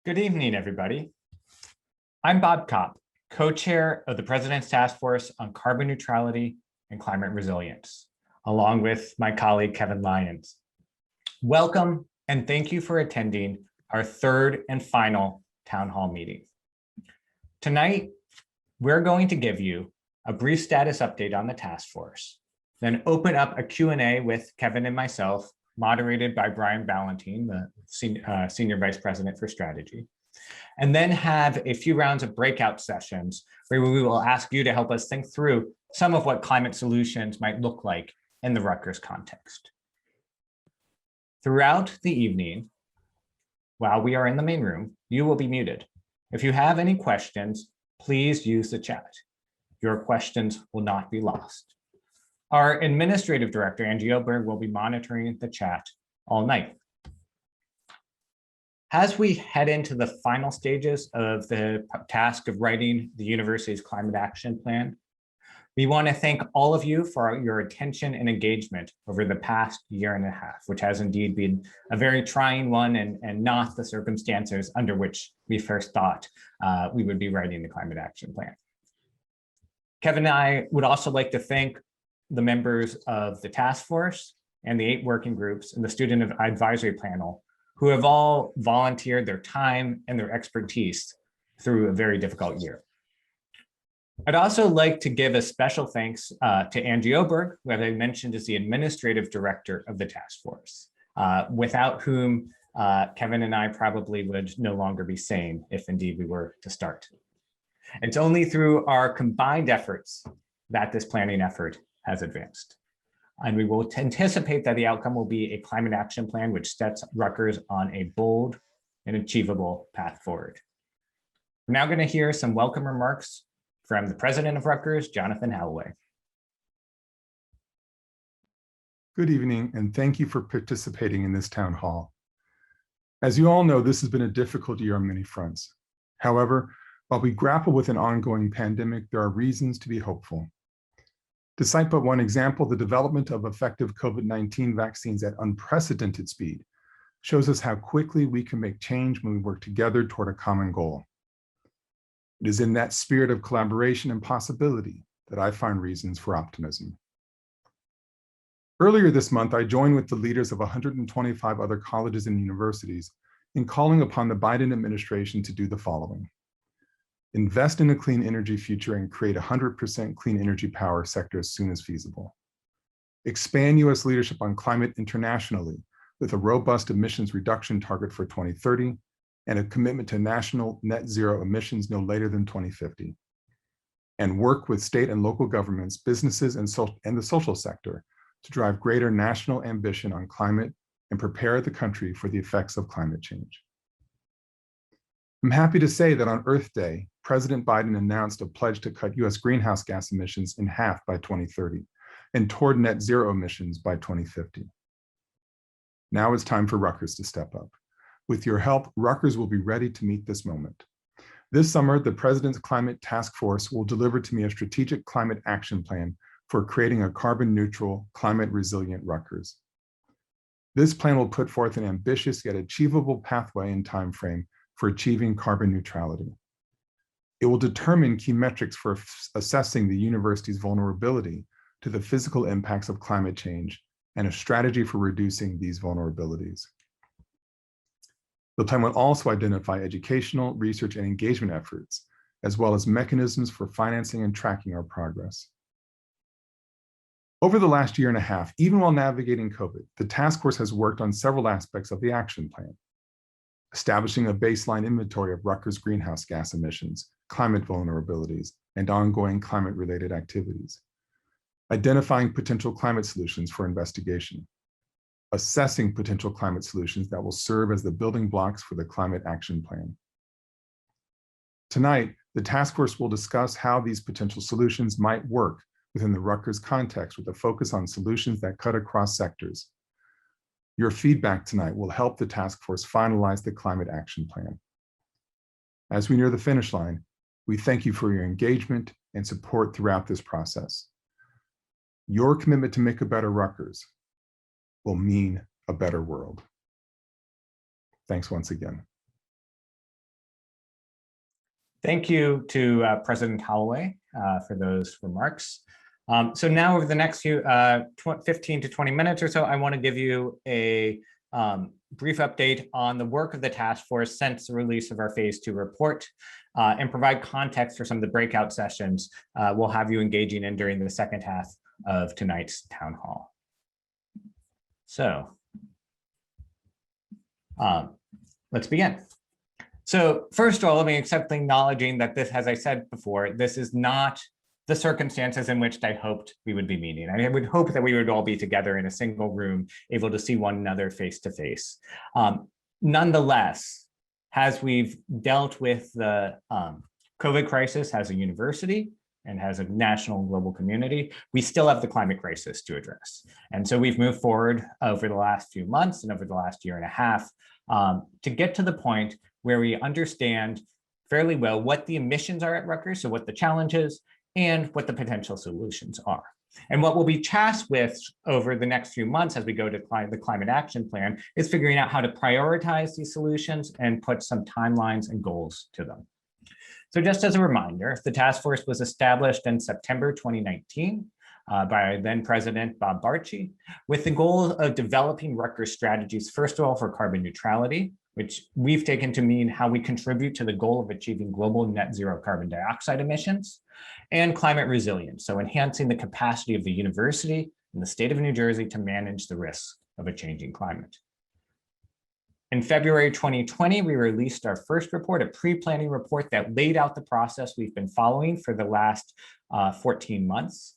Good evening, everybody. I'm Bob Kopp, co-chair of the President's Task Force on Carbon Neutrality and Climate Resilience, along with my colleague, Kevin Lyons. Welcome, and thank you for attending our third and final town hall meeting. Tonight, we're going to give you a brief status update on the task force, then open up a Q&A with Kevin and myself, moderated by Brian Ballantine, the Senior Vice President for Strategy, and then have a few rounds of breakout sessions where we will ask you to help us think through some of what climate solutions might look like in the Rutgers context. Throughout the evening, while we are in the main room, you will be muted. If you have any questions, please use the chat. Your questions will not be lost. Our administrative director, Angie Oberg, will be monitoring the chat all night. As we head into the final stages of the task of writing the university's climate action plan, we want to thank all of you for your attention and engagement over the past year and a half, which has indeed been a very trying one and not the circumstances under which we first thought we would be writing the climate action plan. Kevin and I would also like to thank the members of the task force and the 8 working groups and the student advisory panel who have all volunteered their time and their expertise through a very difficult year. I'd also like to give a special thanks to Angie Oberg, who, as I mentioned, is the administrative director of the task force, without whom Kevin and I probably would no longer be sane if indeed we were to start. It's only through our combined efforts that this planning effort has advanced. And we will anticipate that the outcome will be a climate action plan which sets Rutgers on a bold and achievable path forward. We're now going to hear some welcome remarks from the president of Rutgers, Jonathan Halloway. Good evening, and thank you for participating in this town hall. As you all know, this has been a difficult year on many fronts. However, while we grapple with an ongoing pandemic, there are reasons to be hopeful. To cite but one example, the development of effective COVID-19 vaccines at unprecedented speed shows us how quickly we can make change when we work together toward a common goal. It is in that spirit of collaboration and possibility that I find reasons for optimism. Earlier this month, I joined with the leaders of 125 other colleges and universities in calling upon the Biden administration to do the following: invest in a clean energy future and create 100% clean energy power sector as soon as feasible. Expand US leadership on climate internationally with a robust emissions reduction target for 2030 and a commitment to national net zero emissions no later than 2050. And work with state and local governments, businesses, and the social sector to drive greater national ambition on climate and prepare the country for the effects of climate change. I'm happy to say that on Earth Day, President Biden announced a pledge to cut US greenhouse gas emissions in half by 2030 and toward net zero emissions by 2050. Now it's time for Rutgers to step up. With your help, Rutgers will be ready to meet this moment. This summer, the President's Climate Task Force will deliver to me a strategic climate action plan for creating a carbon neutral, climate resilient Rutgers. This plan will put forth an ambitious yet achievable pathway and timeframe for achieving carbon neutrality. It will determine key metrics for assessing the university's vulnerability to the physical impacts of climate change and a strategy for reducing these vulnerabilities. The plan will also identify educational, research, and engagement efforts, as well as mechanisms for financing and tracking our progress. Over the last year and a half, even while navigating COVID, the task force has worked on several aspects of the action plan: establishing a baseline inventory of Rutgers greenhouse gas emissions, climate vulnerabilities, and ongoing climate-related activities; identifying potential climate solutions for investigation; assessing potential climate solutions that will serve as the building blocks for the climate action plan. Tonight, the task force will discuss how these potential solutions might work within the Rutgers context with a focus on solutions that cut across sectors. Your feedback tonight will help the task force finalize the climate action plan. As we near the finish line, we thank you for your engagement and support throughout this process. Your commitment to make a better Rutgers will mean a better world. Thanks once again. Thank you to President Holloway for those remarks. So now over the next few 15 to 20 minutes or so, I want to give you a brief update on the work of the task force since the release of our phase 2 report and provide context for some of the breakout sessions we'll have you engaging in during the second half of tonight's town hall. So let's begin. So first of all, let me accept acknowledging that this, as I said before, this is not the circumstances in which I hoped we would be meeting. I would hope that we would all be together in a single room, able to see one another face to face. Nonetheless, as we've dealt with the COVID crisis as a university and as a national and global community, we still have the climate crisis to address. And so we've moved forward over the last few months and over the last year and a half to get to the point where we understand fairly well what the emissions are at Rutgers, so what the challenges and what the potential solutions are. And what we'll be tasked with over the next few months as we go to the climate action plan is figuring out how to prioritize these solutions and put some timelines and goals to them. So just as a reminder, the task force was established in September 2019 by then President Bob Barchi, with the goal of developing Rutgers strategies, first of all, for carbon neutrality, which we've taken to mean how we contribute to the goal of achieving global net zero carbon dioxide emissions, and climate resilience, so enhancing the capacity of the university and the state of New Jersey to manage the risks of a changing climate. In February 2020, we released our first report, a pre-planning report that laid out the process we've been following for the last 14 months.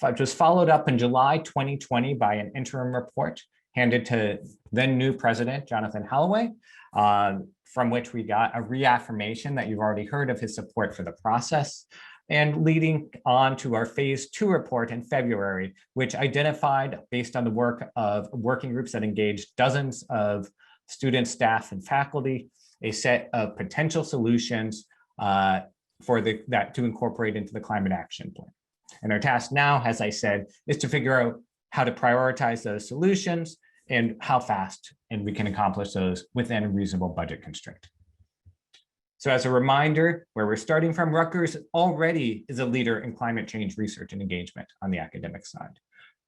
It was followed up in July 2020 by an interim report handed to then new President Jonathan Holloway, from which we got a reaffirmation that you've already heard of his support for the process, and leading on to our phase 2 report in February, which identified, based on the work of working groups that engaged dozens of students, staff, and faculty, a set of potential solutions for that to incorporate into the climate action plan. And our task now, as I said, is to figure out how to prioritize those solutions and how fast and we can accomplish those within a reasonable budget constraint. So as a reminder, where we're starting from, Rutgers already is a leader in climate change research and engagement on the academic side.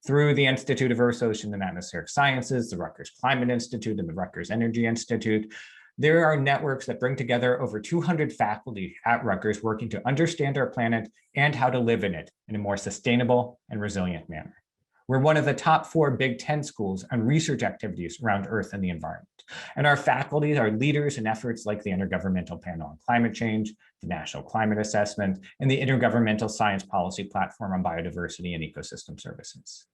Through the Institute of Earth, Ocean, and Atmospheric Sciences, the Rutgers Climate Institute, and the Rutgers Energy Institute, there are networks that bring together over 200 faculty at Rutgers working to understand our planet and how to live in it in a more sustainable and resilient manner. We're one of the top 4 Big 10 schools on research activities around Earth and the environment. And our faculty are leaders in efforts like the Intergovernmental Panel on Climate Change, the National Climate Assessment, and the Intergovernmental Science Policy Platform on Biodiversity and Ecosystem Services.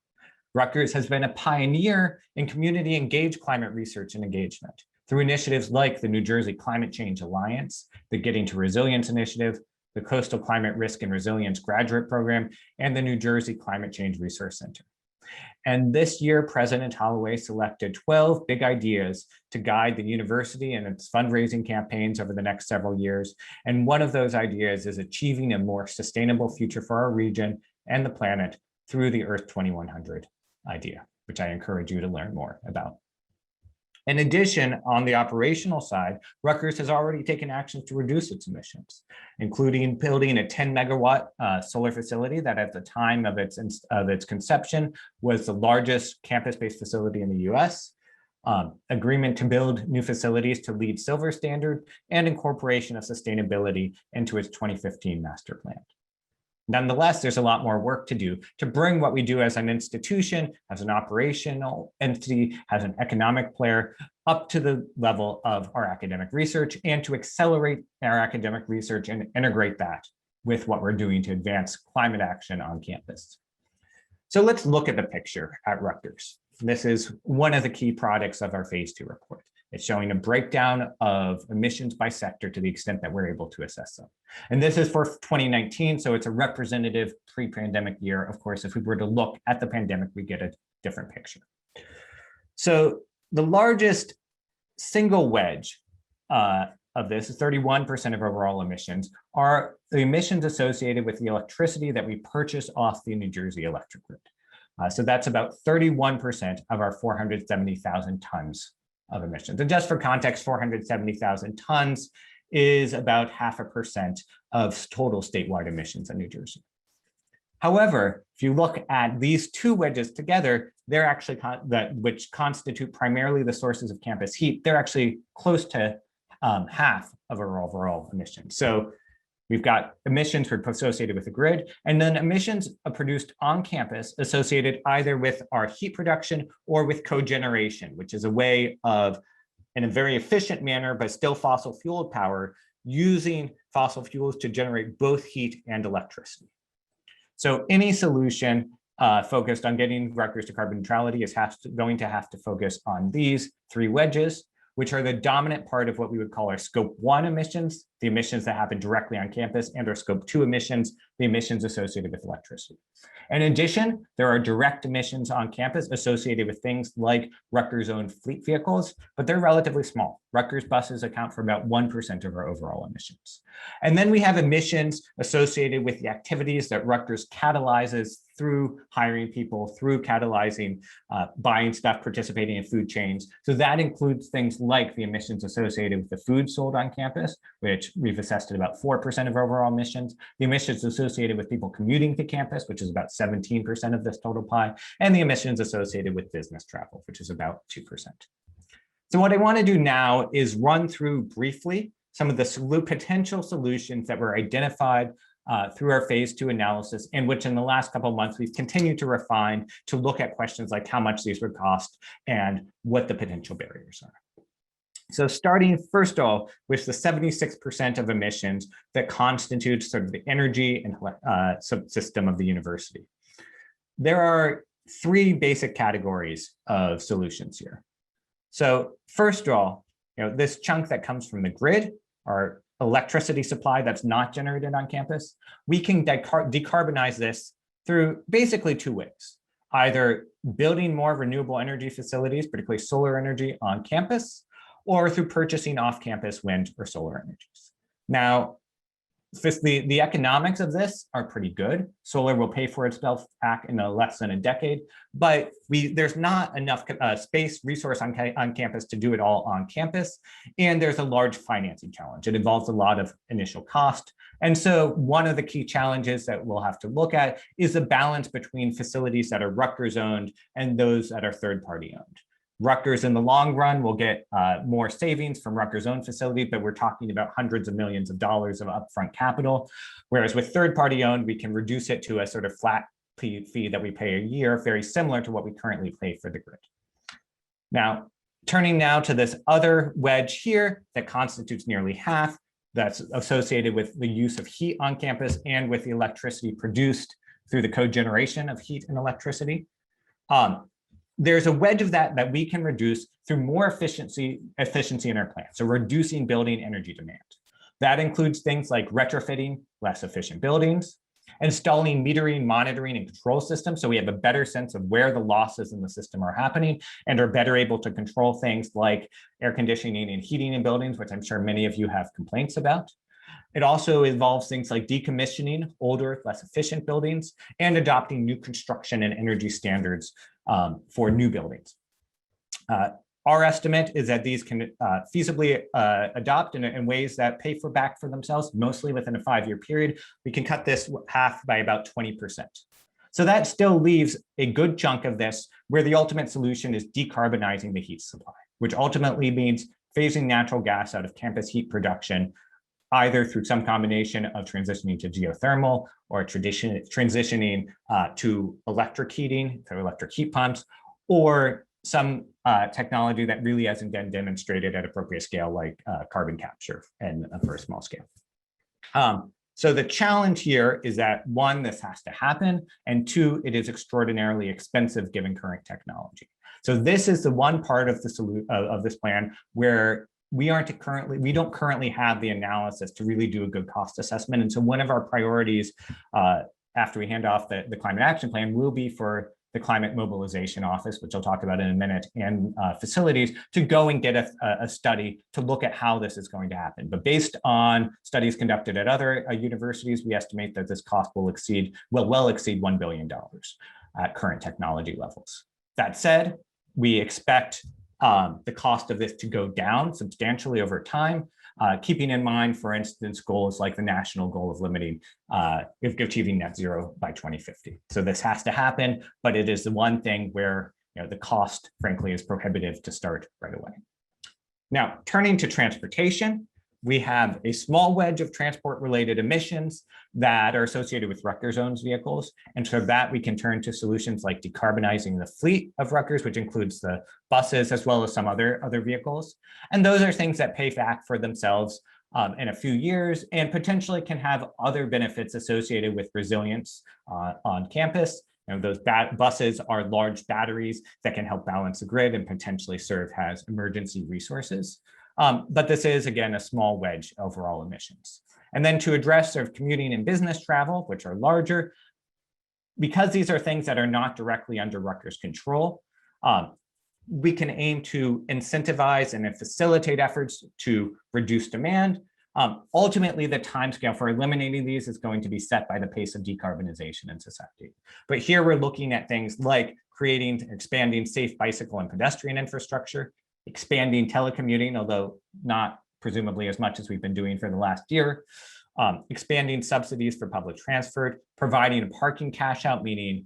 Rutgers has been a pioneer in community engaged climate research and engagement through initiatives like the New Jersey Climate Change Alliance, the Getting to Resilience Initiative, the Coastal Climate Risk and Resilience Graduate Program, and the New Jersey Climate Change Resource Center. And this year, President Holloway selected 12 big ideas to guide the university and its fundraising campaigns over the next several years. And one of those ideas is achieving a more sustainable future for our region and the planet through the Earth 2100 idea, which I encourage you to learn more about. In addition, on the operational side, Rutgers has already taken actions to reduce its emissions, including building a 10 megawatt solar facility that at the time of its conception was the largest campus-based facility in the US, agreement to build new facilities to LEED Silver standard, and incorporation of sustainability into its 2015 master plan. Nonetheless, there's a lot more work to do to bring what we do as an institution, as an operational entity, as an economic player, up to the level of our academic research and to accelerate our academic research and integrate that with what we're doing to advance climate action on campus. So let's look at the picture at Rutgers. This is one of the key products of our phase 2 report. It's showing a breakdown of emissions by sector to the extent that we're able to assess them. And this is for 2019, so it's a representative pre-pandemic year. Of course, if we were to look at the pandemic, we get a different picture. So the largest single wedge of this is 31% of overall emissions are the emissions associated with the electricity that we purchase off the New Jersey electric grid. So that's about 31% of our 470,000 tons of emissions. And just for context, 470,000 tons is about 0.5% of total statewide emissions in New Jersey. However, if you look at these two wedges together, they're actually which constitute primarily the sources of campus heat. They're actually close to half of our overall emissions. So we've got emissions associated with the grid, and then emissions produced on campus associated either with our heat production or with cogeneration, which is a way of, in a very efficient manner, but still fossil fuel power, using fossil fuels to generate both heat and electricity. So any solution focused on getting Rutgers to carbon neutrality is going to have to focus on these three wedges, which are the dominant part of what we would call our scope 1 emissions, the emissions that happen directly on campus, and our scope 2 emissions, the emissions associated with electricity. In addition, there are direct emissions on campus associated with things like Rutgers' own fleet vehicles, but they're relatively small. Rutgers buses account for about 1% of our overall emissions. And then we have emissions associated with the activities that Rutgers catalyzes through hiring people, through catalyzing, buying stuff, participating in food chains. So that includes things like the emissions associated with the food sold on campus, which we've assessed at about 4% of overall emissions, the emissions associated with people commuting to campus, which is about 17% of this total pie, and the emissions associated with business travel, which is about 2%. So what I want to do now is run through briefly some of the potential solutions that were identified through our phase 2 analysis, in which in the last couple of months, we've continued to refine to look at questions like how much these would cost and what the potential barriers are. So starting first of all with the 76% of emissions that constitute sort of the energy and subsystem of the university. There are three basic categories of solutions here. So first of all, this chunk that comes from the grid, our electricity supply that's not generated on campus, we can decarbonize this through basically two ways. Either building more renewable energy facilities, particularly solar energy on campus, or through purchasing off-campus wind or solar energies. Now, the economics of this are pretty good. Solar will pay for itself back in less than a decade, but there's not enough space resource on campus to do it all on campus. And there's a large financing challenge. It involves a lot of initial cost. And so one of the key challenges that we'll have to look at is the balance between facilities that are Rutgers owned and those that are third-party owned. Rutgers in the long run will get more savings from Rutgers' own facility, but we're talking about hundreds of millions of dollars of upfront capital. Whereas with third-party owned, we can reduce it to a sort of flat fee that we pay a year, very similar to what we currently pay for the grid. Now, turning now to this other wedge here that constitutes nearly half, that's associated with the use of heat on campus and with the electricity produced through the cogeneration of heat and electricity. There's a wedge of that we can reduce through more efficiency in our plant. So reducing building energy demand. That includes things like retrofitting less efficient buildings, installing metering, monitoring, and control systems so we have a better sense of where the losses in the system are happening and are better able to control things like air conditioning and heating in buildings, which I'm sure many of you have complaints about. It also involves things like decommissioning older, less efficient buildings and adopting new construction and energy standards for new buildings. Our estimate is that these can feasibly adopt in ways that pay back for themselves, mostly within a 5-year period. We can cut this half by about 20%. So that still leaves a good chunk of this where the ultimate solution is decarbonizing the heat supply, which ultimately means phasing natural gas out of campus heat production, either through some combination of transitioning to geothermal or transitioning to electric heating, through electric heat pumps, or some technology that really hasn't been demonstrated at appropriate scale, like carbon capture and for a small scale. So the challenge here is that one, this has to happen, and two, it is extraordinarily expensive given current technology. So this is the one part of this plan where we don't currently have the analysis to really do a good cost assessment. And so one of our priorities after we hand off the climate action plan will be for the Climate Mobilization Office, which I'll talk about in a minute, and facilities to go and get a study to look at how this is going to happen. But based on studies conducted at other universities, we estimate that this cost will well exceed $1 billion at current technology levels. That said, we expect the cost of this to go down substantially over time. keeping in mind, for instance, goals like the national goal of limiting, achieving net zero by 2050. So this has to happen, but it is the one thing where the cost, frankly, is prohibitive to start right away. Now, turning to transportation, we have a small wedge of transport-related emissions that are associated with Rutgers-owned vehicles. And so that we can turn to solutions like decarbonizing the fleet of Rutgers, which includes the buses as well as some other vehicles. And those are things that pay back for themselves in a few years and potentially can have other benefits associated with resilience on campus. Those buses are large batteries that can help balance the grid and potentially serve as emergency resources. But this is, again, a small wedge overall emissions. And then to address sort of commuting and business travel, which are larger, because these are things that are not directly under Rutgers control, we can aim to incentivize and facilitate efforts to reduce demand. Ultimately, the timescale for eliminating these is going to be set by the pace of decarbonization in society. But here we're looking at things like expanding safe bicycle and pedestrian infrastructure, expanding telecommuting, although not presumably as much as we've been doing for the last year, expanding subsidies for public transport, providing a parking cash out, meaning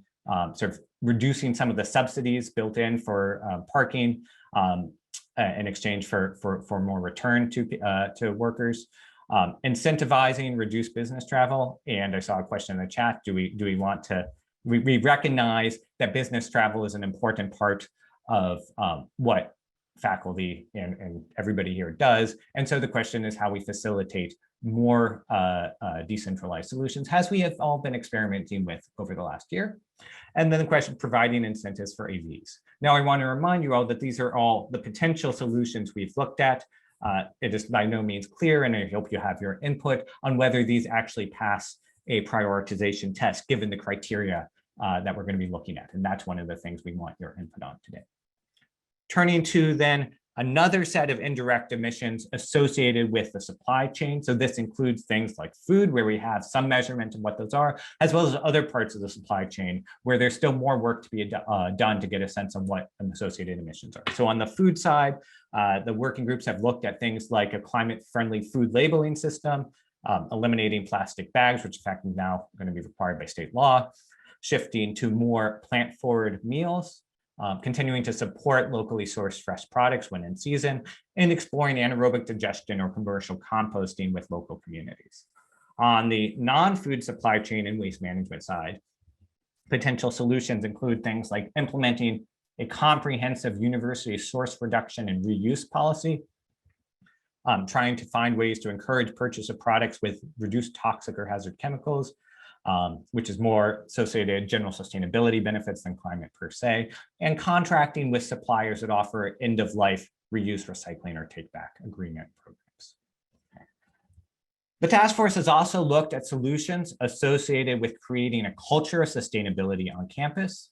sort of reducing some of the subsidies built in for parking in exchange for more return to workers, incentivizing reduced business travel. And I saw a question in the chat, do we want to, we recognize that business travel is an important part of what faculty and everybody here does. And so the question is how we facilitate more decentralized solutions, as we have all been experimenting with over the last year. And then the question, providing incentives for AVs. Now, I want to remind you all that these are all the potential solutions we've looked at. It is by no means clear, and I hope you have your input on whether these actually pass a prioritization test, given the criteria that we're going to be looking at. And that's one of the things we want your input on today. Turning to then another set of indirect emissions associated with the supply chain. So this includes things like food, where we have some measurement of what those are, as well as other parts of the supply chain where there's still more work to be done to get a sense of what associated emissions are. So on the food side, the working groups have looked at things like a climate-friendly food labeling system, eliminating plastic bags, which in fact is now going to be required by state law, shifting to more plant-forward meals, continuing to support locally sourced fresh products when in season, and exploring anaerobic digestion or commercial composting with local communities. On the non-food supply chain and waste management side, potential solutions include things like implementing a comprehensive university source reduction and reuse policy, trying to find ways to encourage purchase of products with reduced toxic or hazard chemicals, which is more associated general sustainability benefits than climate per se, and contracting with suppliers that offer end-of-life reuse, recycling, or take-back agreement programs. The task force has also looked at solutions associated with creating a culture of sustainability on campus.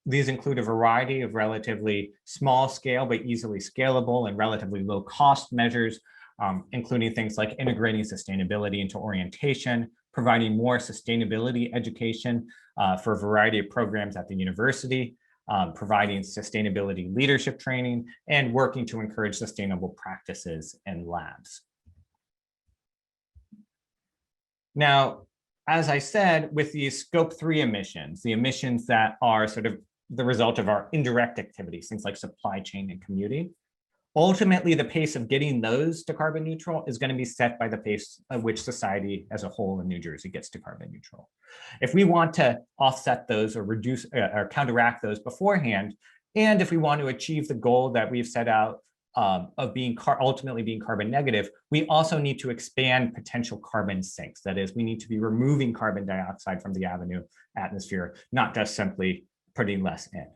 These include a variety of relatively small scale, but easily scalable and relatively low cost measures, including things like integrating sustainability into orientation, providing more sustainability education for a variety of programs at the university, providing sustainability leadership training, and working to encourage sustainable practices in labs. Now, as I said, with these scope 3 emissions, the emissions that are sort of the result of our indirect activities, things like supply chain and commuting, ultimately, the pace of getting those to carbon neutral is going to be set by the pace at which society as a whole in New Jersey gets to carbon neutral. If we want to offset those or reduce or counteract those beforehand, and if we want to achieve the goal that we've set out of being ultimately being carbon negative, we also need to expand potential carbon sinks. That is, we need to be removing carbon dioxide from the atmosphere, not just simply putting less in.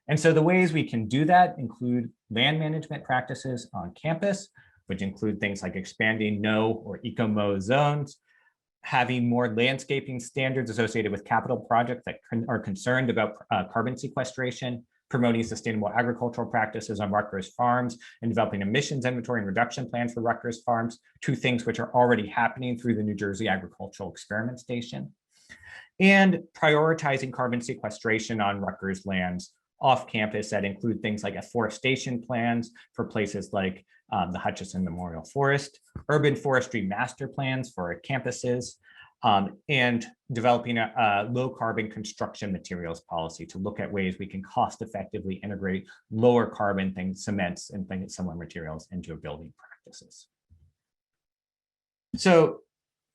And so the ways we can do that include land management practices on campus, which include things like expanding no or eco-mo zones, having more landscaping standards associated with capital projects that are concerned about carbon sequestration, promoting sustainable agricultural practices on Rutgers farms, and developing emissions inventory and reduction plans for Rutgers farms, two things which are already happening through the New Jersey Agricultural Experiment Station, and prioritizing carbon sequestration on Rutgers lands off campus that include things like afforestation plans for places like the Hutchison Memorial Forest, urban forestry master plans for our campuses, and developing a low carbon construction materials policy to look at ways we can cost effectively integrate lower carbon things, cements and things, similar materials into building practices. So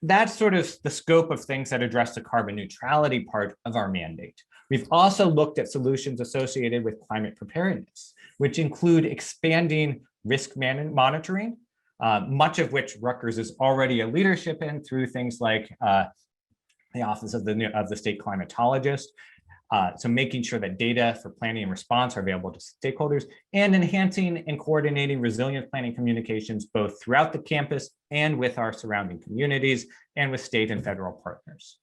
that's sort of the scope of things that address the carbon neutrality part of our mandate. We've also looked at solutions associated with climate preparedness, which include expanding risk monitoring, much of which Rutgers is already a leadership in through things like the Office of the State Climatologist. So making sure that data for planning and response are available to stakeholders, and enhancing and coordinating resilient planning communications both throughout the campus and with our surrounding communities and with state and federal partners.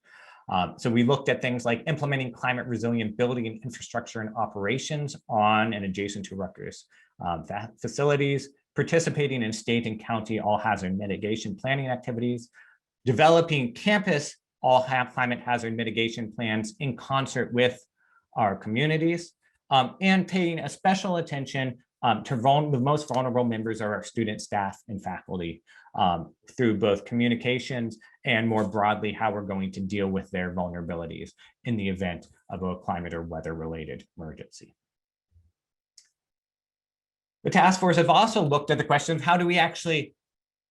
So we looked at things like implementing climate resilient building infrastructure and operations on and adjacent to Rutgers facilities, participating in state and county all hazard mitigation planning activities, developing campus all climate hazard mitigation plans in concert with our communities, and paying a special attention to the most vulnerable members of our student, staff, and faculty through both communications and more broadly how we're going to deal with their vulnerabilities in the event of a climate or weather-related emergency. The task force have also looked at the question of how do we actually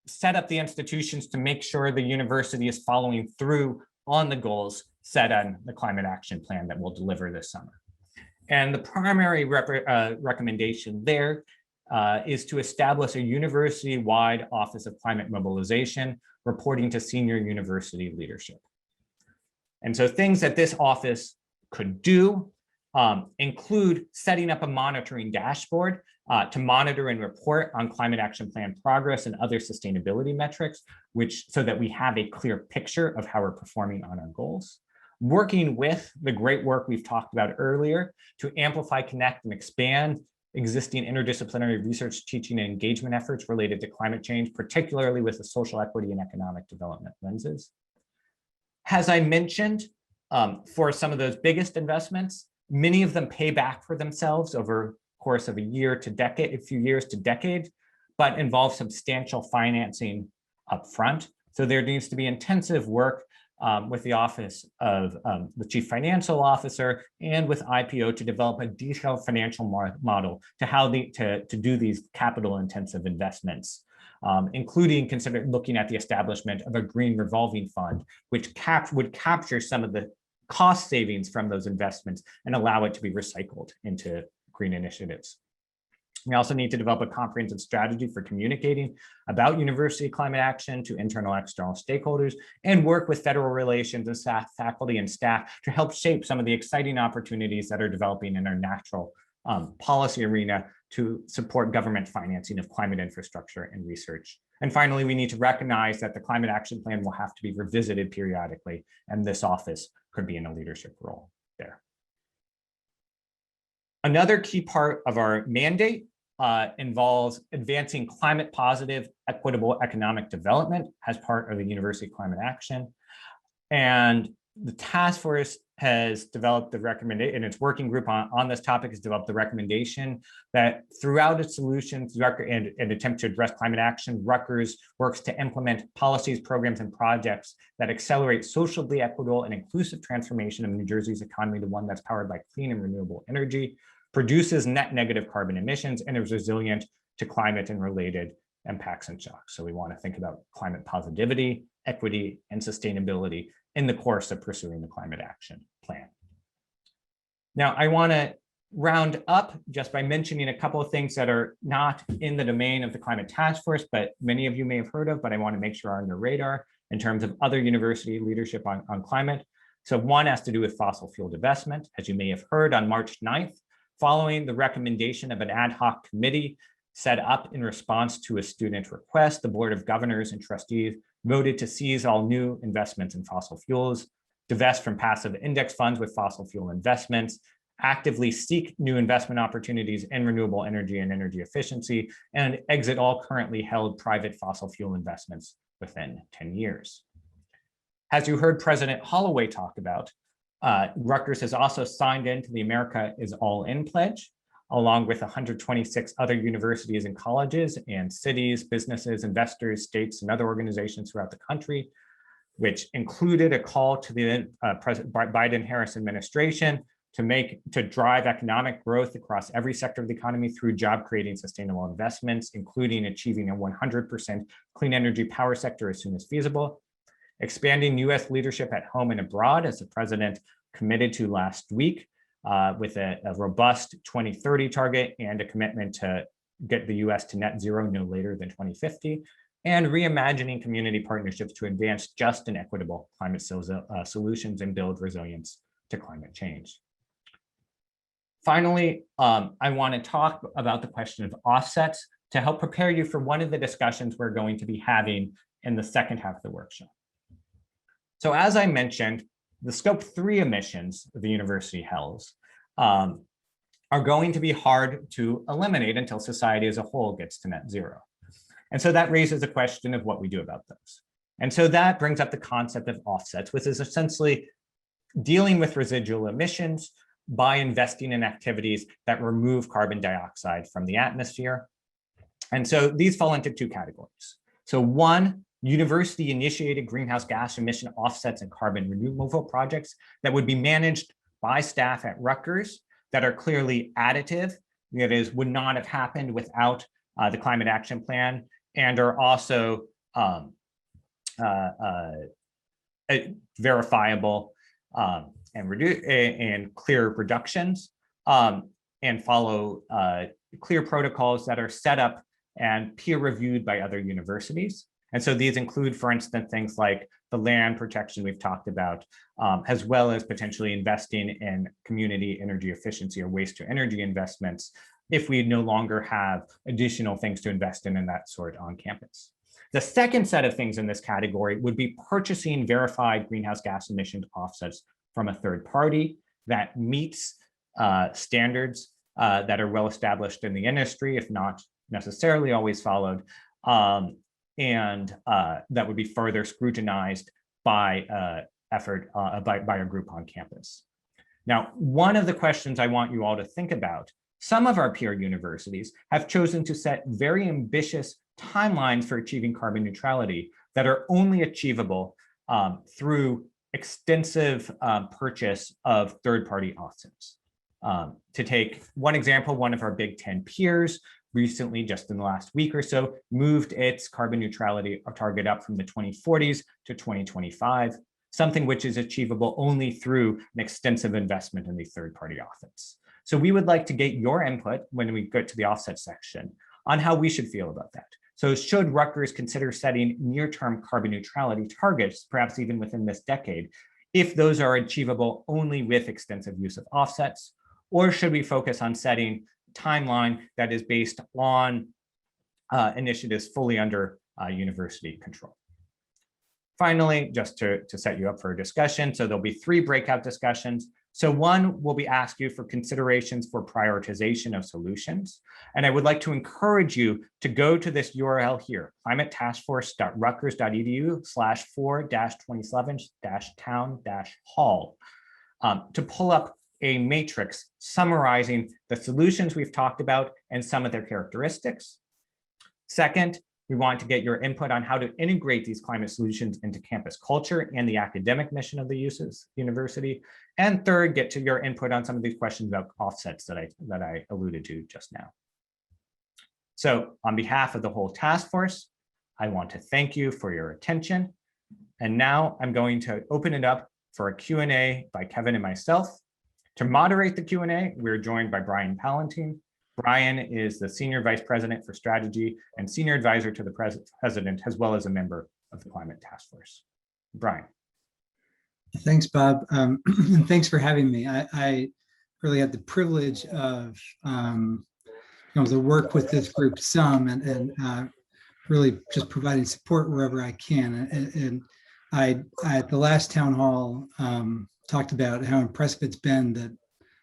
set up the institutions to make sure the university is following through on the goals set on the climate action plan that we'll deliver this summer. And the primary recommendation there is to establish a university-wide Office of Climate Mobilization reporting to senior university leadership. And so things that this office could do include setting up a monitoring dashboard to monitor and report on climate action plan progress and other sustainability metrics, so that we have a clear picture of how we're performing on our goals. Working with the great work we've talked about earlier to amplify, connect, and expand existing interdisciplinary research, teaching, and engagement efforts related to climate change, particularly with the social equity and economic development lenses. As I mentioned, for some of those biggest investments, many of them pay back for themselves over the course of a few years to decades, but involve substantial financing upfront. So there needs to be intensive work with the Office of the Chief Financial Officer and with IPO to develop a detailed financial model to do these capital intensive investments, including looking at the establishment of a green revolving fund, which would capture some of the cost savings from those investments and allow it to be recycled into green initiatives. We also need to develop a comprehensive strategy for communicating about university climate action to internal and external stakeholders, and work with federal relations and faculty and staff to help shape some of the exciting opportunities that are developing in our natural policy arena to support government financing of climate infrastructure and research. And finally, we need to recognize that the climate action plan will have to be revisited periodically, and this office could be in a leadership role there. Another key part of our mandate involves advancing climate positive, equitable economic development as part of the university climate action. And the task force has developed the recommendation, and its working group on this topic has developed the recommendation that throughout its solutions and attempt to address climate action, Rutgers works to implement policies, programs, and projects that accelerate socially equitable and inclusive transformation of New Jersey's economy to one that's powered by clean and renewable energy, produces net negative carbon emissions, and is resilient to climate and related impacts and shocks. So we want to think about climate positivity, equity, and sustainability in the course of pursuing the climate action plan. Now, I want to round up just by mentioning a couple of things that are not in the domain of the climate task force, but many of you may have heard of, but I want to make sure are on your radar in terms of other university leadership on climate. So one has to do with fossil fuel divestment. As you may have heard, on March 9th, following the recommendation of an ad hoc committee set up in response to a student request, the Board of Governors and Trustees voted to seize all new investments in fossil fuels, divest from passive index funds with fossil fuel investments, actively seek new investment opportunities in renewable energy and energy efficiency, and exit all currently held private fossil fuel investments within 10 years. As you heard President Holloway talk about, Rutgers has also signed into the America is All In pledge, along with 126 other universities and colleges and cities, businesses, investors, states, and other organizations throughout the country, which included a call to the President Biden-Harris administration to drive economic growth across every sector of the economy through job-creating sustainable investments, including achieving a 100% clean energy power sector as soon as feasible, expanding U.S. leadership at home and abroad, as the president committed to last week, with a robust 2030 target and a commitment to get the U.S. to net zero no later than 2050, and reimagining community partnerships to advance just and equitable climate solutions and build resilience to climate change. Finally, I want to talk about the question of offsets to help prepare you for one of the discussions we're going to be having in the second half of the workshop. So as I mentioned, the Scope 3 emissions the university holds are going to be hard to eliminate until society as a whole gets to net zero. And so that raises a question of what we do about those. And so that brings up the concept of offsets, which is essentially dealing with residual emissions by investing in activities that remove carbon dioxide from the atmosphere. And so these fall into two categories. So one, university-initiated greenhouse gas emission offsets and carbon removal projects that would be managed by staff at Rutgers that are clearly additive, that is, would not have happened without the climate action plan, and are also verifiable and clear reductions, and follow clear protocols that are set up and peer reviewed by other universities. And so these include, for instance, things like the land protection we've talked about, as well as potentially investing in community energy efficiency or waste to energy investments if we no longer have additional things to invest in that sort on campus. The second set of things in this category would be purchasing verified greenhouse gas emission offsets from a third party that meets standards that are well established in the industry, if not necessarily always followed, and that would be further scrutinized by by a group on campus. Now, one of the questions I want you all to think about, some of our peer universities have chosen to set very ambitious timelines for achieving carbon neutrality that are only achievable through extensive purchase of third-party offsets. To take one example, one of our Big 10 peers recently, just in the last week or so, moved its carbon neutrality target up from the 2040s to 2025, something which is achievable only through an extensive investment in these third-party offsets. So we would like to get your input when we get to the offset section on how we should feel about that. So should Rutgers consider setting near-term carbon neutrality targets, perhaps even within this decade, if those are achievable only with extensive use of offsets? Or should we focus on setting a timeline that is based on initiatives fully under university control? Finally, just to set you up for a discussion, so there'll be 3 breakout discussions. So one will be asked you for considerations for prioritization of solutions. And I would like to encourage you to go to this URL here, climatetaskforce.rutgers.edu/4-27-town-hall, to pull up a matrix summarizing the solutions we've talked about and some of their characteristics. Second, we want to get your input on how to integrate these climate solutions into campus culture and the academic mission of the university. And third, get to your input on some of these questions about offsets that I alluded to just now. So on behalf of the whole task force, I want to thank you for your attention. And now I'm going to open it up for a Q&A by Kevin and myself. To moderate the Q&A, we're joined by Brian Palantine. Brian is the Senior Vice President for Strategy and Senior Advisor to the President, as well as a member of the Climate Task Force. Brian. Thanks, Bob, and thanks for having me. I really had the privilege of to work with this group some and really just providing support wherever I can. And I at the last town hall talked about how impressive it's been that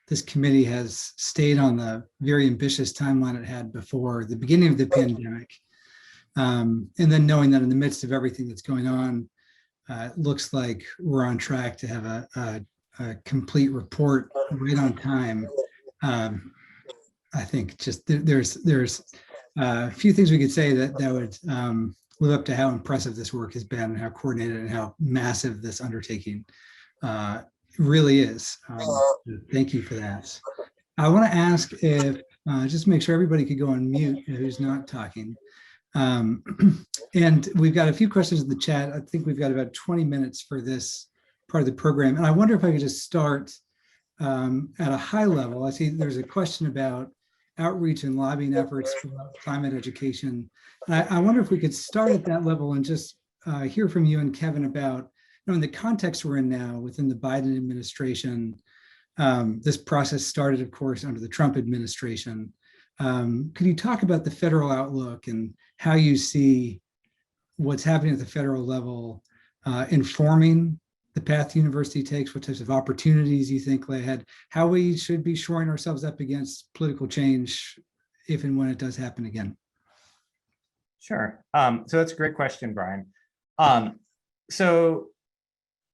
this committee has stayed on the very ambitious timeline it had before the beginning of the pandemic. And then knowing that in the midst of everything that's going on, it looks like we're on track to have a complete report right on time. I think just there's a few things we could say that would live up to how impressive this work has been and how coordinated and how massive this undertaking really is. Thank you for that. I want to ask if just make sure everybody could go on mute who's not talking. And we've got a few questions in the chat. I think we've got about 20 minutes for this part of the program. And I wonder if I could just start at a high level. I see there's a question about outreach and lobbying efforts for climate education. And I wonder if we could start at that level and just hear from you and Kevin about, in the context we're in now within the Biden administration. This process started, of course, under the Trump administration. Could you talk about the federal outlook and how you see what's happening at the federal level informing the path the university takes, what types of opportunities you think lay ahead, how we should be shoring ourselves up against political change if and when it does happen again? Sure. So that's a great question, Brian. So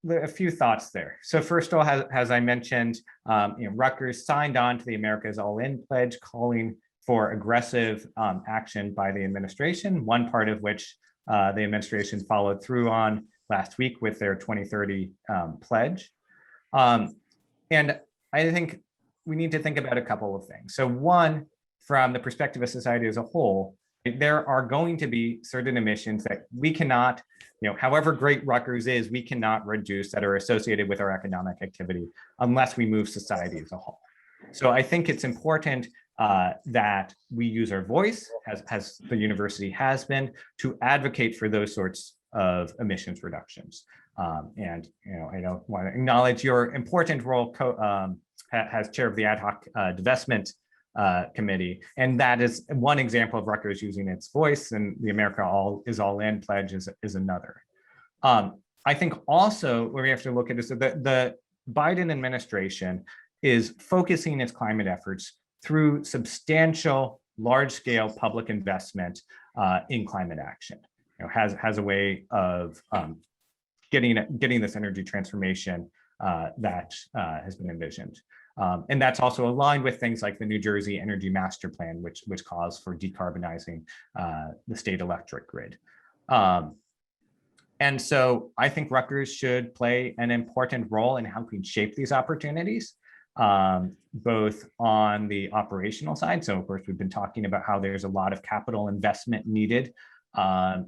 a few thoughts there. So first of all, as I mentioned, Rutgers signed on to the America's All In pledge, calling for aggressive action by the administration, one part of which the administration followed through on last week with their 2030 pledge. And I think we need to think about a couple of things. So one, from the perspective of society as a whole, there are going to be certain emissions that we cannot, however great Rutgers is, we cannot reduce that are associated with our economic activity unless we move society as a whole. So I think it's important that we use our voice, as the university has been, to advocate for those sorts of emissions reductions. And I don't want to acknowledge your important role as chair of the ad hoc divestment committee, and that is one example of Rutgers using its voice, and the America All In pledge is another. I think also where we have to look at is that the Biden administration is focusing its climate efforts through substantial, large-scale public investment in climate action. Has a way of getting this energy transformation that has been envisioned. And that's also aligned with things like the New Jersey Energy Master Plan, which calls for decarbonizing the state electric grid. And so I think Rutgers should play an important role in helping shape these opportunities, both on the operational side. So of course, we've been talking about how there's a lot of capital investment needed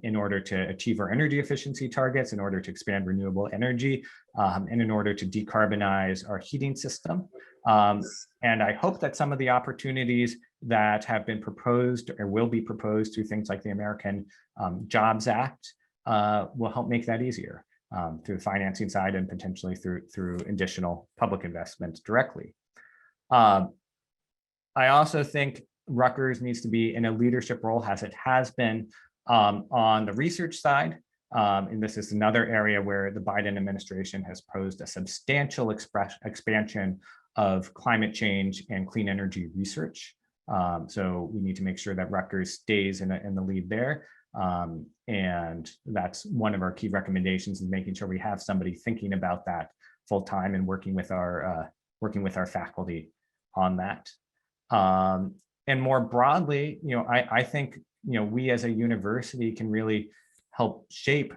in order to achieve our energy efficiency targets, in order to expand renewable energy, and in order to decarbonize our heating system. And I hope that some of the opportunities that have been proposed or will be proposed through things like the American Jobs Act will help make that easier through the financing side and potentially through additional public investments directly. I also think Rutgers needs to be in a leadership role, as it has been, on the research side. And this is another area where the Biden administration has posed a substantial expansion of climate change and clean energy research. So we need to make sure that Rutgers stays in the lead there. And that's one of our key recommendations, is making sure we have somebody thinking about that full time and working with our faculty on that. And more broadly, I think we as a university can really help shape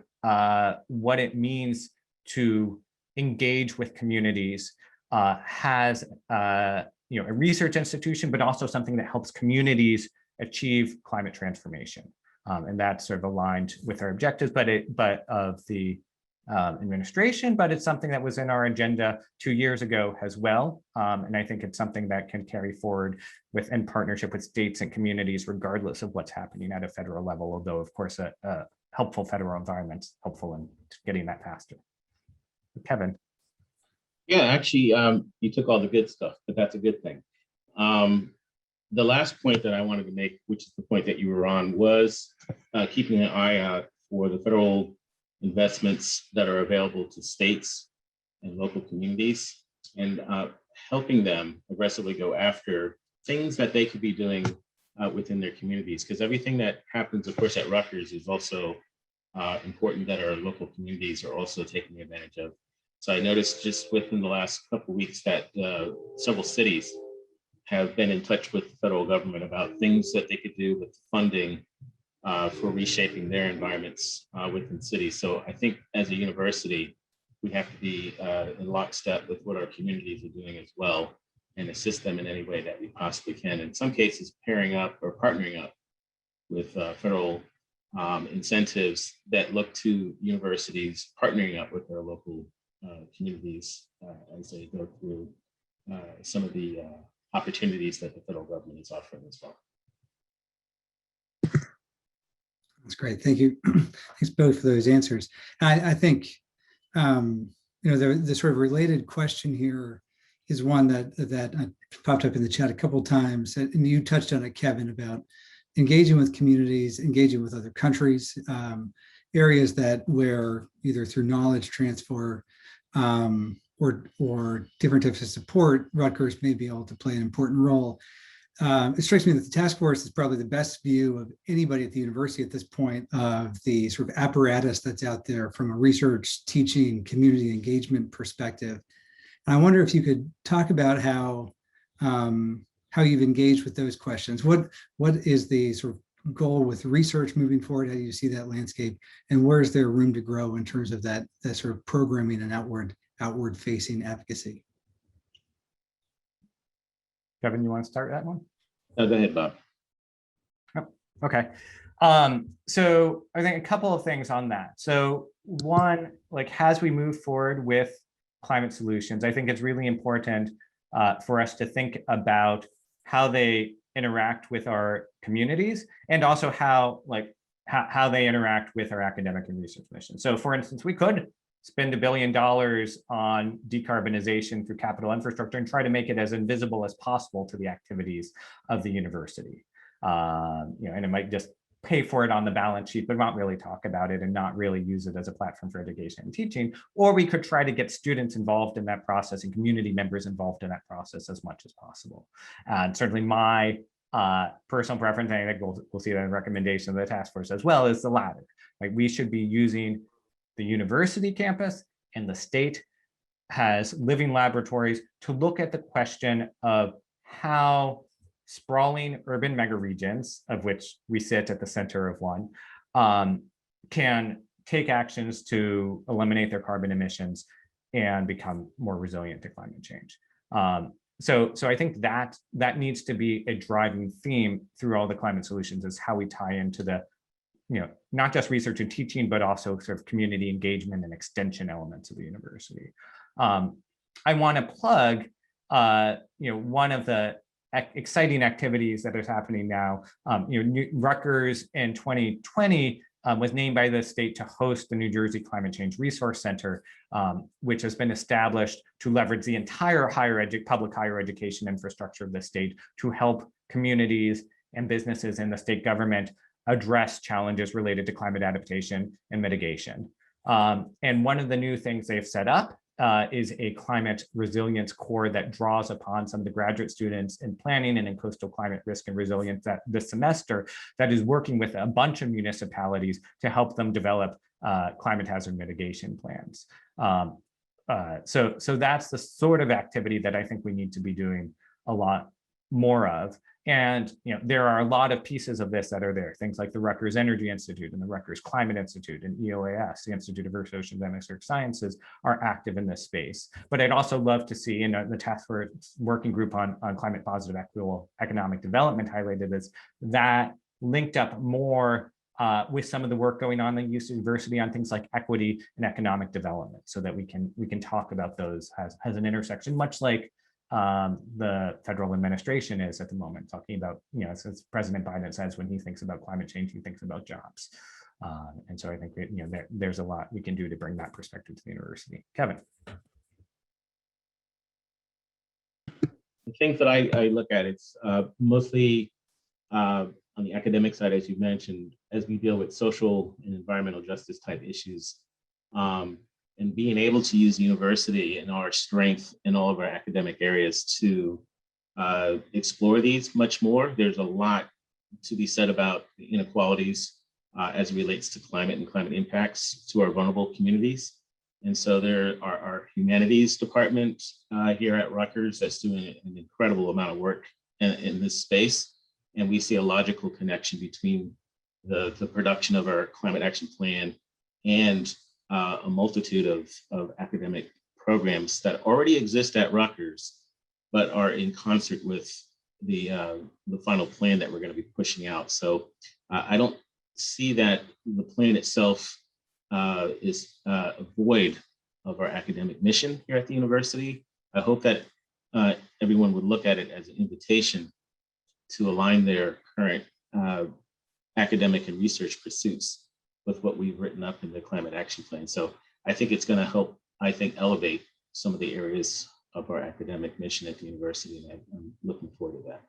what it means to engage with communities, has a research institution, but also something that helps communities achieve climate transformation. And that's sort of aligned with our objectives, but of the administration, but it's something that was in our agenda 2 years ago as well. And I think it's something that can carry forward in partnership with states and communities, regardless of what's happening at a federal level, although of course a helpful federal environment's helpful in getting that faster. Kevin. Yeah, actually, you took all the good stuff, but that's a good thing. The last point that I wanted to make, which is the point that you were on, was keeping an eye out for the federal investments that are available to states and local communities, and helping them aggressively go after things that they could be doing within their communities. Because everything that happens, of course, at Rutgers is also important that our local communities are also taking advantage of. So I noticed just within the last couple of weeks that several cities have been in touch with the federal government about things that they could do with funding for reshaping their environments within cities. So I think as a university, we have to be in lockstep with what our communities are doing as well and assist them in any way that we possibly can. In some cases, pairing up or partnering up with federal incentives that look to universities partnering up with their local communities as they go through some of the opportunities that the federal government is offering as well. That's great. Thank you. Thanks both for those answers. I think, the sort of related question here is one that popped up in the chat a couple of times, and you touched on it, Kevin, about engaging with communities, engaging with other countries, areas where either through knowledge transfer or different types of support, Rutgers may be able to play an important role. It strikes me that the task force is probably the best view of anybody at the university at this point of the sort of apparatus that's out there from a research, teaching, community engagement perspective. And I wonder if you could talk about how you've engaged with those questions. What is the sort of goal with research moving forward? How do you see that landscape? And where is there room to grow in terms of that sort of programming and outward facing advocacy? Kevin, you want to start that one? Go ahead, Bob. Oh, okay. So I think a couple of things on that. So one, like as we move forward with climate solutions, I think it's really important for us to think about how they interact with our communities and also how they interact with our academic and research mission. So for instance, we could spend $1 billion on decarbonization through capital infrastructure and try to make it as invisible as possible to the activities of the university. And it might just pay for it on the balance sheet, but not really talk about it and not really use it as a platform for education and teaching. Or we could try to get students involved in that process and community members involved in that process as much as possible. And certainly my personal preference, and I think we'll see that in recommendation of the task force as well, is the latter. Like we should be using the university campus, and the state has living laboratories to look at the question of how sprawling urban megaregions, of which we sit at the center of one, can take actions to eliminate their carbon emissions and become more resilient to climate change. So I think that needs to be a driving theme through all the climate solutions, is how we tie into the not just research and teaching, but also sort of community engagement and extension elements of the university. I want to plug, one of the exciting activities that is happening now. Rutgers in 2020 was named by the state to host the New Jersey Climate Change Resource Center, which has been established to leverage the entire public higher education infrastructure of the state to help communities and businesses in the state government address challenges related to climate adaptation and mitigation. And one of the new things they've set up is a climate resilience core that draws upon some of the graduate students in planning and in coastal climate risk and resilience this semester, that is working with a bunch of municipalities to help them develop climate hazard mitigation plans. So that's the sort of activity that I think we need to be doing a lot more of. And there are a lot of pieces of this that are there. Things like the Rutgers Energy Institute and the Rutgers Climate Institute and EOAS, the Institute of Earth, Oceans, and Atmospheric Sciences, are active in this space. But I'd also love to see, the task force working group on climate positive equitable economic development highlighted as that linked up more with some of the work going on in the university on things like equity and economic development, so that we can talk about those as an intersection, much like the federal administration is at the moment, talking about, as President Biden says, when he thinks about climate change, he thinks about jobs. And so I think that, there's a lot we can do to bring that perspective to the university. Kevin. The things that I look at, it's mostly on the academic side, as you mentioned, as we deal with social and environmental justice type issues. And being able to use the university and our strength in all of our academic areas to explore these much more. There's a lot to be said about the inequalities as it relates to climate and climate impacts to our vulnerable communities. And so there are our humanities department here at Rutgers that's doing an incredible amount of work in this space. And we see a logical connection between the production of our climate action plan and a multitude of academic programs that already exist at Rutgers, but are in concert with the final plan that we're going to be pushing out. So I don't see that the plan itself is void of our academic mission here at the university. I hope that everyone would look at it as an invitation to align their current academic and research pursuits with what we've written up in the climate action plan. So I think it's going to help, I think, elevate some of the areas of our academic mission at the university, and I'm looking forward to that.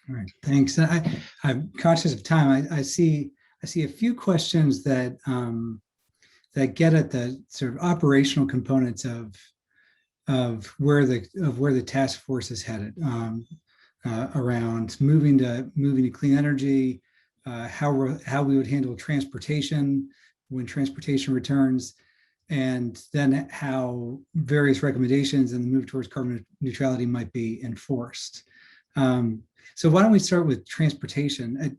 All right, thanks. I'm conscious of time. I see a few questions that that get at the sort of operational components of where the task force is headed, around moving to clean energy, how we would handle transportation when transportation returns, and then how various recommendations and the move towards carbon neutrality might be enforced. So why don't we start with transportation?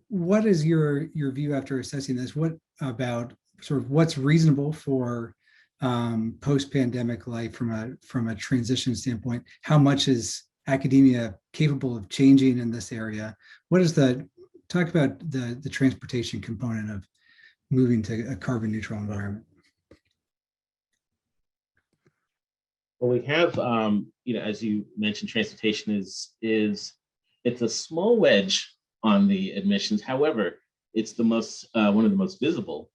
What is your view after assessing this? What about sort of what's reasonable for post-pandemic life from a transition standpoint? How much is academia capable of changing in this area? Talk about the transportation component of moving to a carbon neutral environment. Well, we have, as you mentioned, transportation is it's a small wedge on the admissions. However, it's the most one of the most visible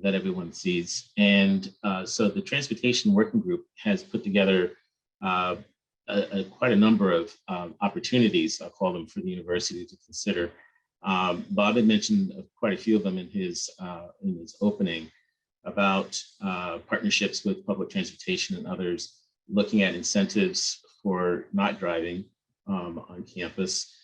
that everyone sees. And so the transportation working group has put together quite a number of opportunities, I'll call them, for the university to consider. Bob had mentioned quite a few of them in his opening about partnerships with public transportation and others, looking at incentives for not driving on campus,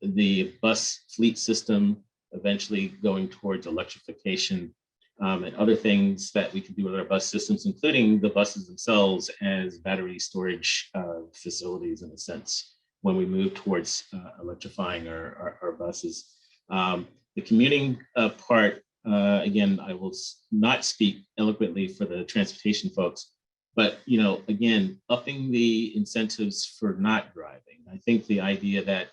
the bus fleet system eventually going towards electrification, and other things that we can do with our bus systems, including the buses themselves as battery storage facilities, in a sense, when we move towards electrifying our buses. The commuting part, again, I will not speak eloquently for the transportation folks, but again, upping the incentives for not driving. I think the idea that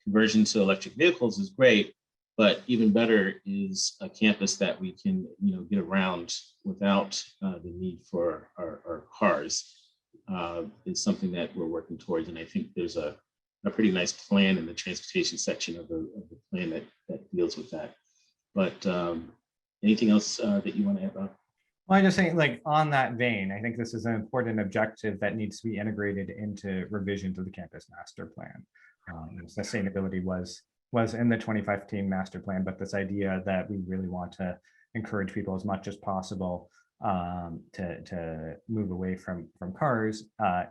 conversion to electric vehicles is great, but even better is a campus that we can get around without the need for our cars. Is something that we're working towards, and I think there's a pretty nice plan in the transportation section of the plan that deals with that. But anything else that you want to add, Bob? Well, I just think, like, on that vein, I think this is an important objective that needs to be integrated into revision to the campus master plan. Sustainability was in the 2015 master plan, but this idea that we really want to encourage people as much as possible to move away from cars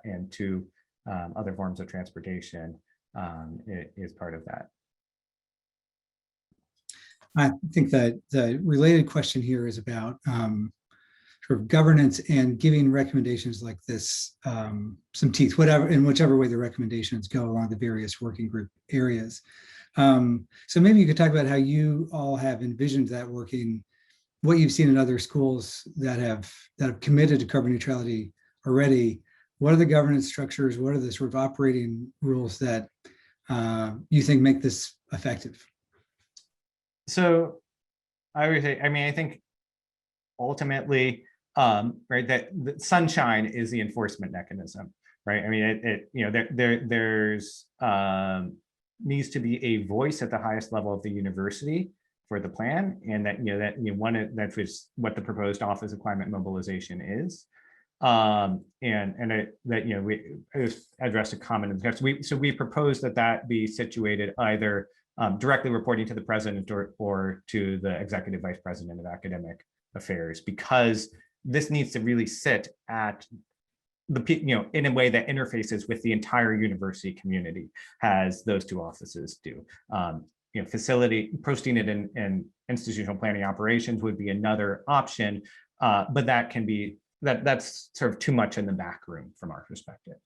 and to other forms of transportation is part of that. I think that the related question here is about sort of governance and giving recommendations like this some teeth, whichever way the recommendations go along the various working group areas. So maybe you could talk about how you all have envisioned that working, what you've seen in other schools that have committed to carbon neutrality already. What are the governance structures? What are the sort of operating rules that you think make this effective? So I would say, I think ultimately, right, that the sunshine is the enforcement mechanism, right? I mean, there's needs to be a voice at the highest level of the university for the plan, and that was what the proposed Office of Climate Mobilization is. We addressed a comment in the text. So we propose that be situated either directly reporting to the president or to the executive vice president of academic affairs, because this needs to really sit at the in a way that interfaces with the entire university community, as those two offices do. posting it in institutional planning operations would be another option, but that's sort of too much in the back room from our perspective.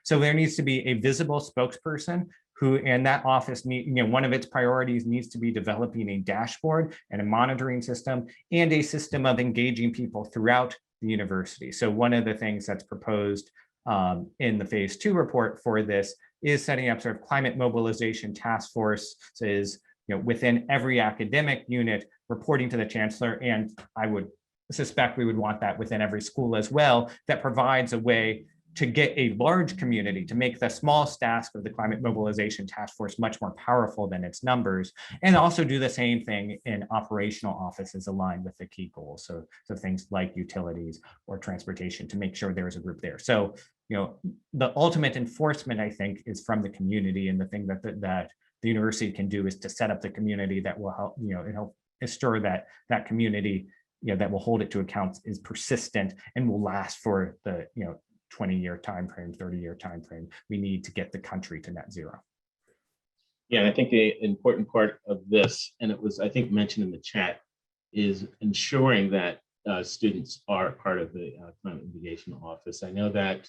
So there needs to be a visible spokesperson who, and that office one of its priorities needs to be developing a dashboard and a monitoring system and a system of engaging people throughout the university. So one of the things that's proposed in the phase 2 report for this is setting up sort of climate mobilization task forces, within every academic unit reporting to the chancellor. And I would suspect we would want that within every school as well, that provides a way to get a large community, to make the small task of the climate mobilization task force much more powerful than its numbers, and also do the same thing in operational offices aligned with the key goals. So things like utilities or transportation, to make sure there is a group there. So, the ultimate enforcement, I think, is from the community, and the thing that the university can do is to set up the community that will help, help ensure that that community, that will hold it to account is persistent and will last for the, 20-year time frame, 30-year time frame we need to get the country to net zero. Yeah, and I think the important part of this, and it was, I think, mentioned in the chat, is ensuring that students are part of the climate mitigation office. I know that,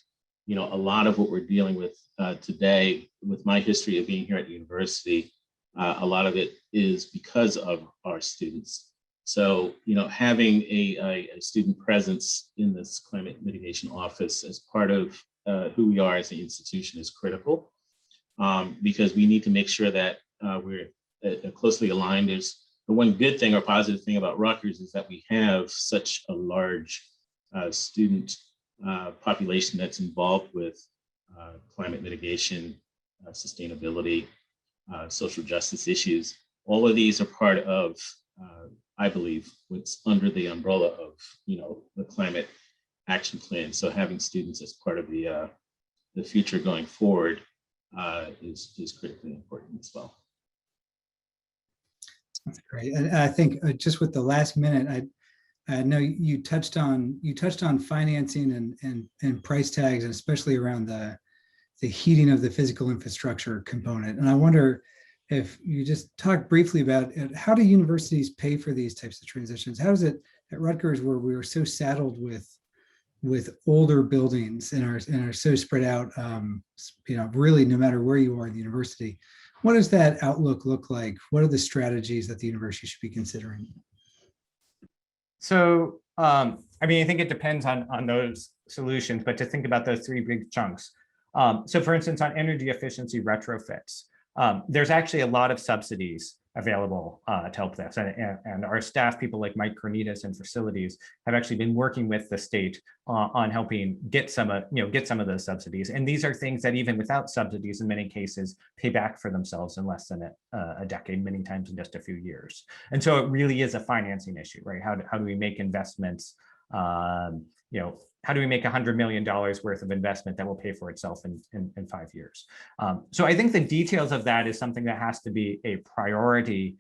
a lot of what we're dealing with today, with my history of being here at the university, a lot of it is because of our students. So, having a student presence in this climate mitigation office as part of who we are as an institution is critical, because we need to make sure that we're closely aligned. There's the one good thing or positive thing about Rutgers is that we have such a large student population that's involved with climate mitigation, sustainability, social justice issues. All of these are part of I believe what's under the umbrella of, the climate action plan. So having students as part of the future going forward is critically important as well. That's great. And I think just with the last minute, I know you touched on financing and price tags, and especially around the heating of the physical infrastructure component. And I wonder if you just talk briefly about how do universities pay for these types of transitions? How is it at Rutgers, where we are so saddled with older buildings and are so spread out, really no matter where you are in the university, what does that outlook look like? What are the strategies that the university should be considering? So, I think it depends on those solutions, but to think about those 3 big chunks. So for instance, on energy efficiency retrofits, there's actually a lot of subsidies available to help this. And our staff, people like Mike Kornitas and facilities, have actually been working with the state on helping get some of those subsidies. And these are things that even without subsidies, in many cases, pay back for themselves in less than a decade, many times in just a few years. And so it really is a financing issue, right? How do we make investments? How do we make $100 million worth of investment that will pay for itself in 5 years? So I think the details of that is something that has to be a priority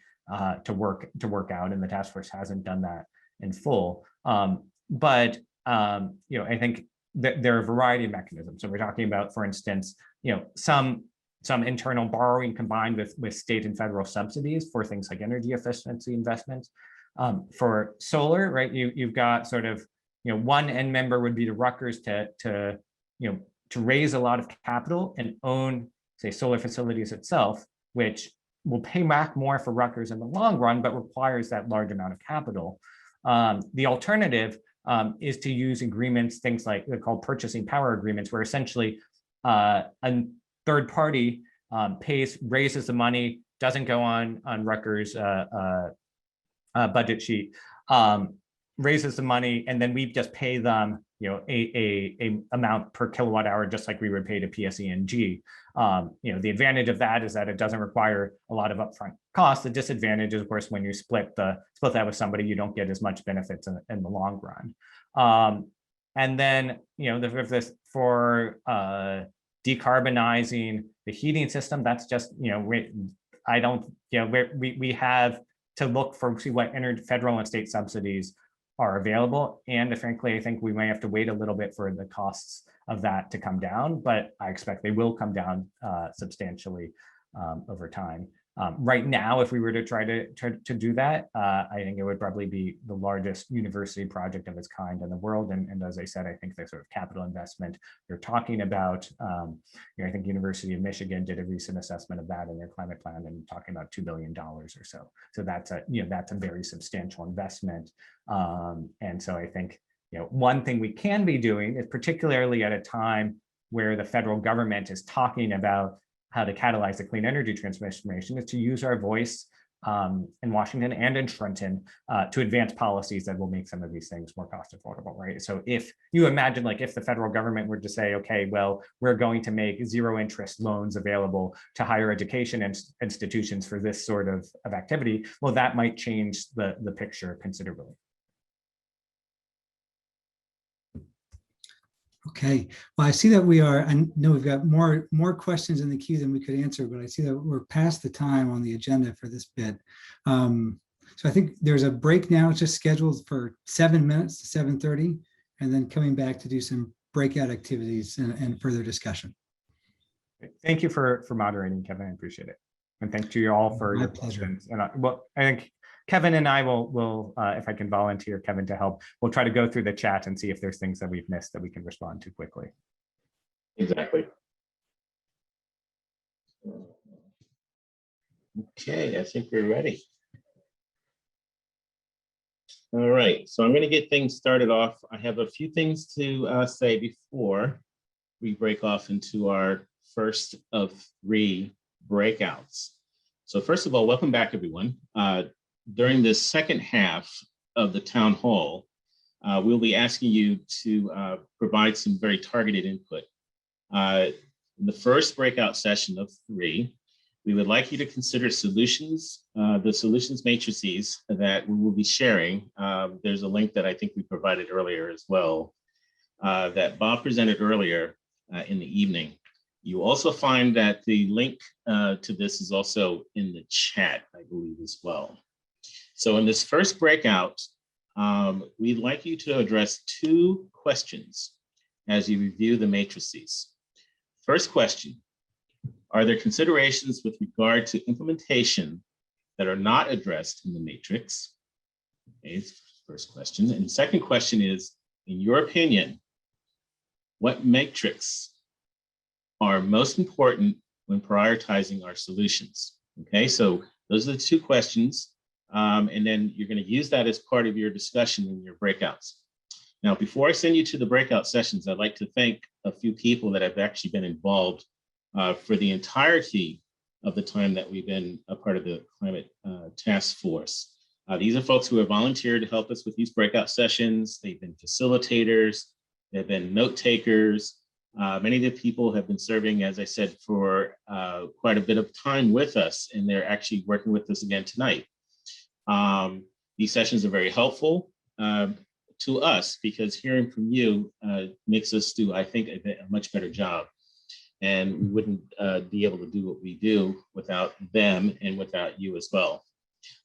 to work out, and the task force hasn't done that in full. But I think that there are a variety of mechanisms. So we're talking about, for instance, some internal borrowing combined with state and federal subsidies for things like energy efficiency investments. For solar, right? You've got sort of one end member would be the Rutgers to raise a lot of capital and own, say, solar facilities itself, which will pay back more for Rutgers in the long run, but requires that large amount of capital. The alternative is to use agreements, things like they're called purchasing power agreements, where essentially a third party raises the money, doesn't go on Rutgers' budget sheet, raises the money, and then we just pay them, a amount per kilowatt hour, just like we would pay to PSE&G. The advantage of that is that it doesn't require a lot of upfront costs. The disadvantage is, of course, when you split that with somebody, you don't get as much benefits in the long run. And then, for decarbonizing the heating system, that's just, we have to look for, see what federal and state subsidies are available. And frankly, I think we may have to wait a little bit for the costs of that to come down, but I expect they will come down substantially over time. Right now, if we were to try to do that, I think it would probably be the largest university project of its kind in the world. And as I said, I think the sort of capital investment you're talking about, I think University of Michigan did a recent assessment of that in their climate plan and talking about $2 billion or so. So that's a very substantial investment. And so I think, one thing we can be doing is, particularly at a time where the federal government is talking about how to catalyze the clean energy transformation, is to use our voice in Washington and in Trenton to advance policies that will make some of these things more cost affordable, right? So if you imagine, like, if the federal government were to say, okay, well, we're going to make zero interest loans available to higher education institutions for this sort of activity, well, that might change the picture considerably. Okay, well, I see that I know we've got more questions in the queue than we could answer, but I see that we're past the time on the agenda for this bit. So I think there's a break now. It's just scheduled for 7 minutes to 7:30, and then coming back to do some breakout activities and further discussion. Thank you for moderating, Kevin. I appreciate it. And thank you all for your questions. And I think Kevin and I will, if I can volunteer Kevin to help, we'll try to go through the chat and see if there's things that we've missed that we can respond to quickly. Exactly. Okay, I think we're ready. All right, so I'm going to get things started off. I have a few things to say before we break off into our first of 3 breakouts. So first of all, welcome back, everyone. During this second half of the town hall, we'll be asking you to provide some very targeted input. In the first breakout session of 3, we would like you to consider solutions, the solutions matrices that we will be sharing. There's a link that I think we provided earlier as well, that Bob presented earlier in the evening. You also find that the link to this is also in the chat, I believe, as well. So in this first breakout, we'd like you to address 2 questions as you review the matrices. First question, are there considerations with regard to implementation that are not addressed in the matrix? Okay, first question. And the second question is, in your opinion, what metrics are most important when prioritizing our solutions? Okay, so those are the 2 questions. And then you're going to use that as part of your discussion in your breakouts. Now, before I send you to the breakout sessions, I'd like to thank a few people that have actually been involved for the entirety of the time that we've been a part of the climate task force. These are folks who have volunteered to help us with these breakout sessions. They've been facilitators, they've been note takers. Many of the people have been serving, as I said, for quite a bit of time with us, and they're actually working with us again tonight. These sessions are very helpful to us because hearing from you makes us do, I think, a much better job. And we wouldn't be able to do what we do without them and without you as well.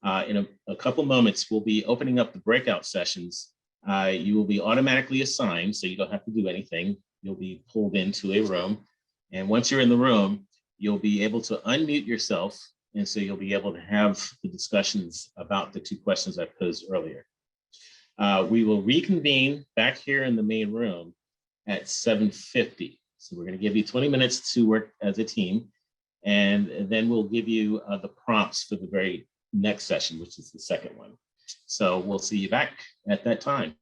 In a couple moments, we'll be opening up the breakout sessions. You will be automatically assigned, so you don't have to do anything. You'll be pulled into a room. And once you're in the room, you'll be able to unmute yourself. And so you'll be able to have the discussions about the 2 questions I posed earlier. We will reconvene back here in the main room at 7:50. So we're going to give you 20 minutes to work as a team. And then we'll give you the prompts for the very next session, which is the second one. So we'll see you back at that time.